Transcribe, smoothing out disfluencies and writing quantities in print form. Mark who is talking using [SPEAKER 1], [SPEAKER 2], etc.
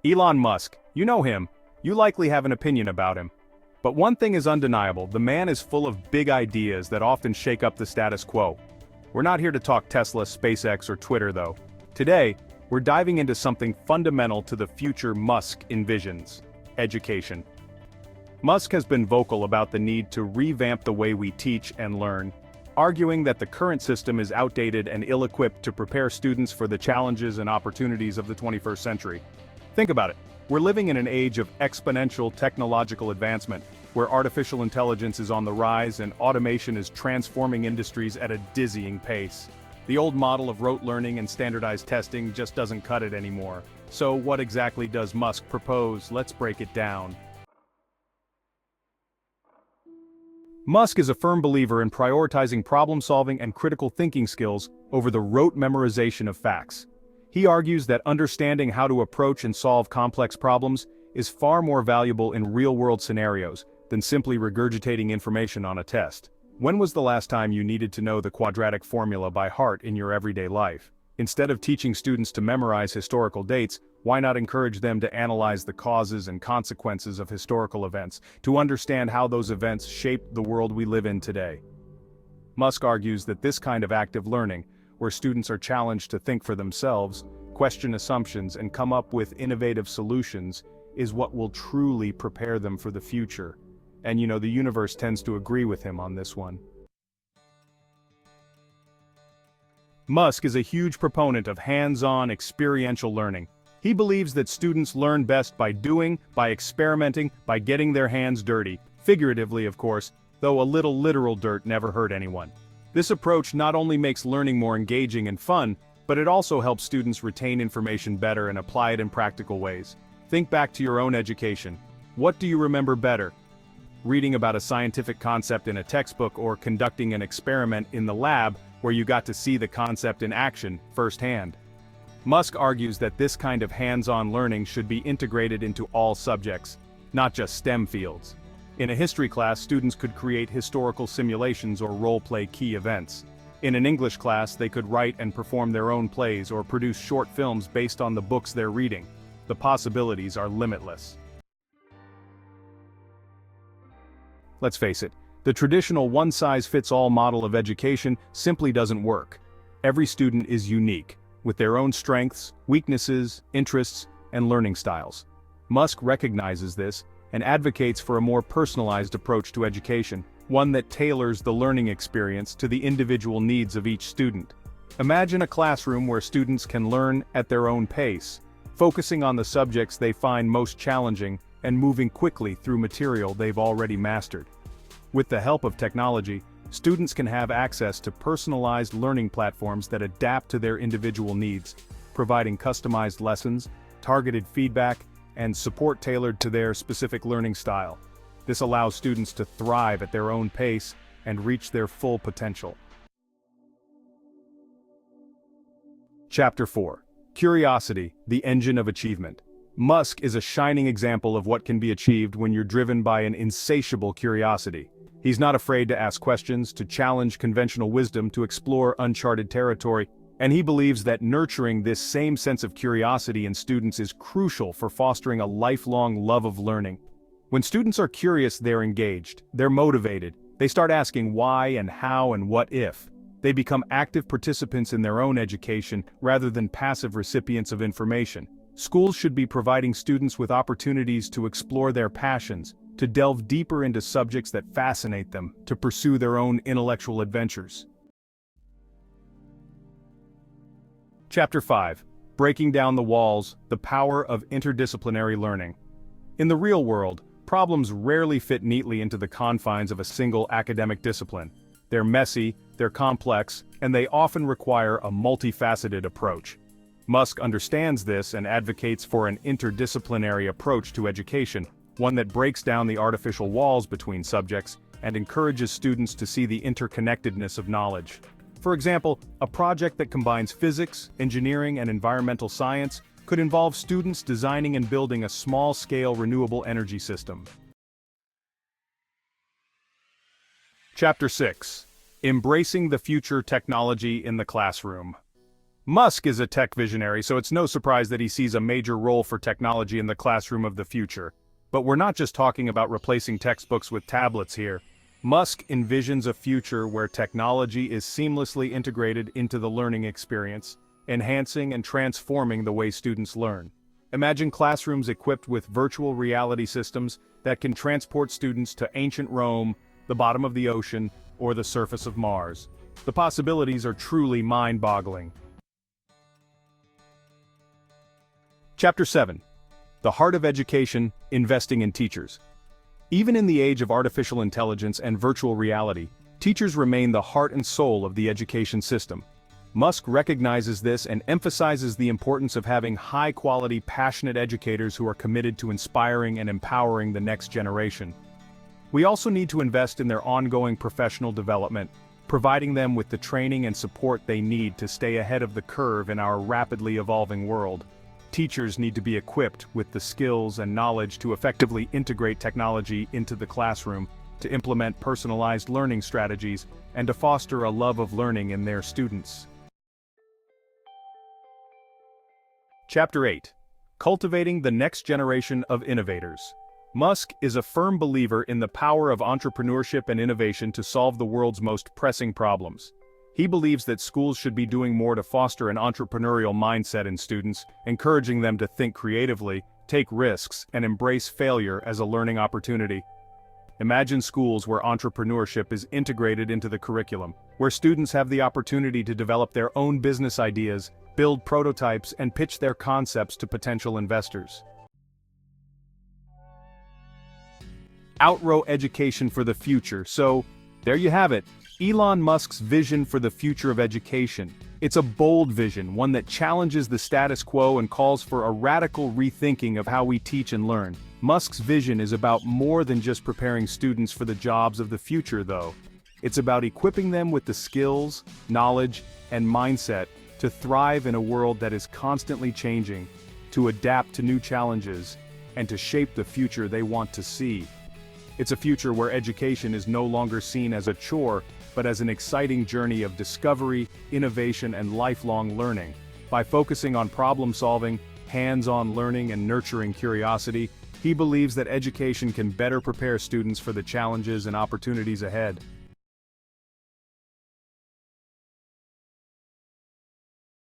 [SPEAKER 1] Elon Musk, you know him. You likely have an opinion about him. But one thing is undeniable, the man is full of big ideas that often shake up the status quo. We're not here to talk Tesla, SpaceX, or Twitter though. Today, we're diving into something fundamental to the future Musk envisions: education. Musk has been vocal about the need to revamp the way we teach and learn, arguing that the current system is outdated and ill-equipped to prepare students for the challenges and opportunities of the 21st century. Think about it. We're living in an age of exponential technological advancement, where artificial intelligence is on the rise and automation is transforming industries at a dizzying pace. The old model of rote learning and standardized testing just doesn't cut it anymore. So what exactly does Musk propose? Let's break it down. Musk is a firm believer in prioritizing problem-solving and critical thinking skills over the rote memorization of facts. He argues that understanding how to approach and solve complex problems is far more valuable in real-world scenarios than simply regurgitating information on a test. When was the last time you needed to know the quadratic formula by heart in your everyday life? Instead of teaching students to memorize historical dates, why not encourage them to analyze the causes and consequences of historical events, to understand how those events shaped the world we live in today? Musk argues that this kind of active learning, where students are challenged to think for themselves, question assumptions, and come up with innovative solutions, is what will truly prepare them for the future. And the universe tends to agree with him on this one. Musk is a huge proponent of hands-on, experiential learning. He believes that students learn best by doing, by experimenting, by getting their hands dirty, figuratively of course, though a little literal dirt never hurt anyone. This approach not only makes learning more engaging and fun, but it also helps students retain information better and apply it in practical ways. Think back to your own education. What do you remember better? Reading about a scientific concept in a textbook, or conducting an experiment in the lab where you got to see the concept in action firsthand? Musk argues that this kind of hands-on learning should be integrated into all subjects, not just STEM fields. In a history class, students could create historical simulations or role-play key events. In an English class, they could write and perform their own plays or produce short films based on the books they're reading. The possibilities are limitless. Let's face it, the traditional one-size-fits-all model of education simply doesn't work. Every student is unique, with their own strengths, weaknesses, interests, and learning styles. Musk recognizes this and advocates for a more personalized approach to education, one that tailors the learning experience to the individual needs of each student. Imagine a classroom where students can learn at their own pace, focusing on the subjects they find most challenging and moving quickly through material they've already mastered. With the help of technology, students can have access to personalized learning platforms that adapt to their individual needs, providing customized lessons, targeted feedback, and support tailored to their specific learning style. This allows students to thrive at their own pace and reach their full potential. Chapter 4. Curiosity, the engine of achievement. Musk is a shining example of what can be achieved when you're driven by an insatiable curiosity. He's not afraid to ask questions, to challenge conventional wisdom, to explore uncharted territory, and he believes that nurturing this same sense of curiosity in students is crucial for fostering a lifelong love of learning. When students are curious, they're engaged, they're motivated, they start asking why and how and what if. They become active participants in their own education rather than passive recipients of information. Schools should be providing students with opportunities to explore their passions, to delve deeper into subjects that fascinate them, to pursue their own intellectual adventures. Chapter 5. Breaking down the walls, the power of interdisciplinary learning. In the real world, problems rarely fit neatly into the confines of a single academic discipline. They're messy, they're complex, and they often require a multifaceted approach. Musk understands this and advocates for an interdisciplinary approach to education, one that breaks down the artificial walls between subjects and encourages students to see the interconnectedness of knowledge. For example, a project that combines physics, engineering, and environmental science could involve students designing and building a small-scale renewable energy system. Chapter 6. Embracing the future technology in the classroom. Musk is a tech visionary, so it's no surprise that he sees a major role for technology in the classroom of the future. But we're not just talking about replacing textbooks with tablets here. Musk envisions a future where technology is seamlessly integrated into the learning experience, enhancing and transforming the way students learn. Imagine classrooms equipped with virtual reality systems that can transport students to ancient Rome, the bottom of the ocean, or the surface of Mars. The possibilities are truly mind-boggling. Chapter 7. The Heart of Education, Investing in Teachers. Even in the age of artificial intelligence and virtual reality, teachers remain the heart and soul of the education system. Musk recognizes this and emphasizes the importance of having high-quality, passionate educators who are committed to inspiring and empowering the next generation. We also need to invest in their ongoing professional development, providing them with the training and support they need to stay ahead of the curve in our rapidly evolving world. Teachers need to be equipped with the skills and knowledge to effectively integrate technology into the classroom, to implement personalized learning strategies, and to foster a love of learning in their students. Chapter 8. Cultivating the Next Generation of Innovators. Musk is a firm believer in the power of entrepreneurship and innovation to solve the world's most pressing problems. He believes that schools should be doing more to foster an entrepreneurial mindset in students, encouraging them to think creatively, take risks, and embrace failure as a learning opportunity. Imagine schools where entrepreneurship is integrated into the curriculum, where students have the opportunity to develop their own business ideas, build prototypes, and pitch their concepts to potential investors. Outrow education for the future. So, there you have it. Elon Musk's vision for the future of education. It's a bold vision, one that challenges the status quo and calls for a radical rethinking of how we teach and learn. Musk's vision is about more than just preparing students for the jobs of the future, though. It's about equipping them with the skills, knowledge, and mindset to thrive in a world that is constantly changing, to adapt to new challenges, and to shape the future they want to see. It's a future where education is no longer seen as a chore, but as an exciting journey of discovery, innovation, and lifelong learning. By focusing on problem-solving, hands-on learning, and nurturing curiosity, he believes that education can better prepare students for the challenges and opportunities ahead.